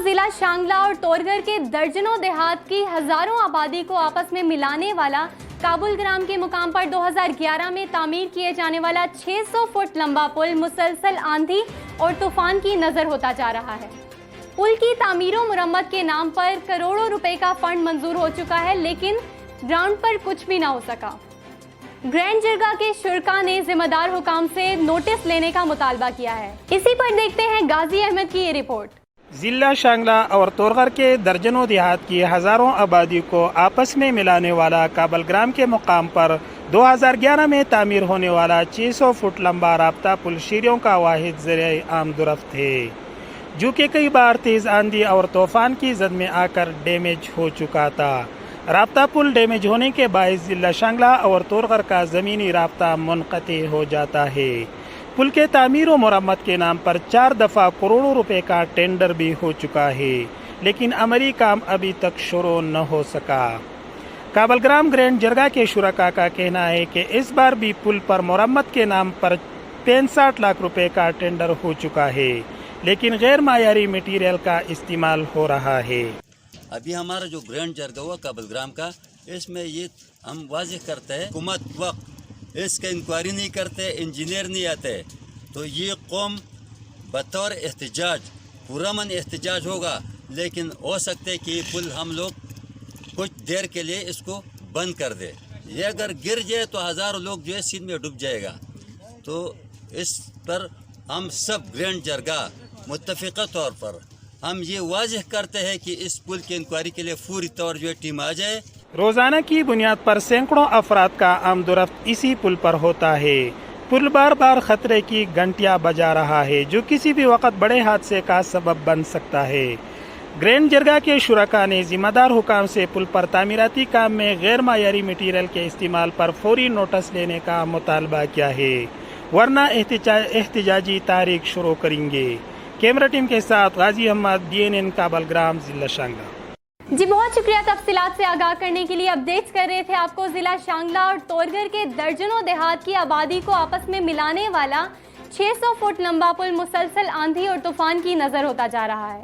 ضلع شانگلہ اور تورگھر کے درجنوں دیہات کی ہزاروں آبادی کو آپس میں ملانے والا کابل گرام کے مقام پر 2011 میں تعمیر کیے جانے والا 600 فٹ لمبا پل مسلسل آندھی اور طوفان کی نظر ہوتا جا رہا ہے۔ پل کی تعمیر و مرمت کے نام پر کروڑوں روپے کا فنڈ منظور ہو چکا ہے، لیکن گراؤنڈ پر کچھ بھی نہ ہو سکا۔ گرینڈ جرگہ کے شرکاء نے ذمہ دار حکام سے نوٹس لینے کا مطالبہ کیا ہے۔ اسی پر دیکھتے ہیں غازی احمد کی یہ رپورٹ۔ ضلع شانگلہ اور تورغر کے درجنوں دیہات کی ہزاروں آبادی کو آپس میں ملانے والا کابل گرام کے مقام پر 2011 میں تعمیر ہونے والا 600 فٹ لمبا رابطہ پل شیریوں کا واحد ذریعہ عام رفت ہے، جو کہ کئی بار تیز آندھی اور طوفان کی زد میں آ کر ڈیمیج ہو چکا تھا۔ رابطہ پل ڈیمیج ہونے کے باعث ضلع شانگلہ اور تورغر کا زمینی رابطہ منقطع ہو جاتا ہے۔ پل کے تعمیر و مرمت کے نام پر 4 دفعہ کروڑوں روپے کا ٹینڈر بھی ہو چکا ہے، لیکن عملی کام ابھی تک شروع نہ ہو سکا۔ کابل گرام گرینڈ جرگہ کے شرکاء کا کہنا ہے کہ اس بار بھی پل پر مرمت کے نام پر 65 لاکھ روپے کا ٹینڈر ہو چکا ہے، لیکن غیر معیاری میٹیریل کا استعمال ہو رہا ہے۔ ابھی ہمارا جو گرینڈ جرگہ ہوا کابل گرام کا، اس میں یہ ہم واضح کرتے ہیں حکومت وقت اس کا انکوائری نہیں کرتے، انجینئر نہیں آتے، تو یہ قوم بطور احتجاج پرامن احتجاج ہوگا، لیکن ہو سکتے کہ یہ پل ہم لوگ کچھ دیر کے لیے اس کو بند کر دے۔ یہ اگر گر جائے تو ہزاروں لوگ جو ہے سیندھ میں ڈوب جائے گا۔ تو اس پر ہم سب گرینڈ جرگہ متفقہ طور پر ہم یہ واضح کرتے ہیں کہ اس پل کی انکوائری کے لیے فوری طور جو ہے ٹیم آ جائے۔ روزانہ کی بنیاد پر سینکڑوں افراد کا آمد و رفت اسی پل پر ہوتا ہے۔ پل بار بار خطرے کی گھنٹیاں بجا رہا ہے، جو کسی بھی وقت بڑے حادثے کا سبب بن سکتا ہے۔ گرینڈ جرگہ کے شرکاء نے ذمہ دار حکام سے پل پر تعمیراتی کام میں غیر معیاری میٹیریل کے استعمال پر فوری نوٹس لینے کا مطالبہ کیا ہے، ورنہ احتجاجی تحریک شروع کریں گے۔ کیمرہ ٹیم کے ساتھ غازی احمد، DNN کابل گرام، ضلع شانگلہ۔ جی بہت شکریہ تفصیلات سے آگاہ کرنے کے لیے۔ اپڈیٹس کر رہے تھے آپ کو ضلع شانگلہ اور تورگھر کے درجنوں دیہات کی آبادی کو آپس میں ملانے والا 600 فٹ لمبا پل مسلسل آندھی اور طوفان کی نظر ہوتا جا رہا ہے۔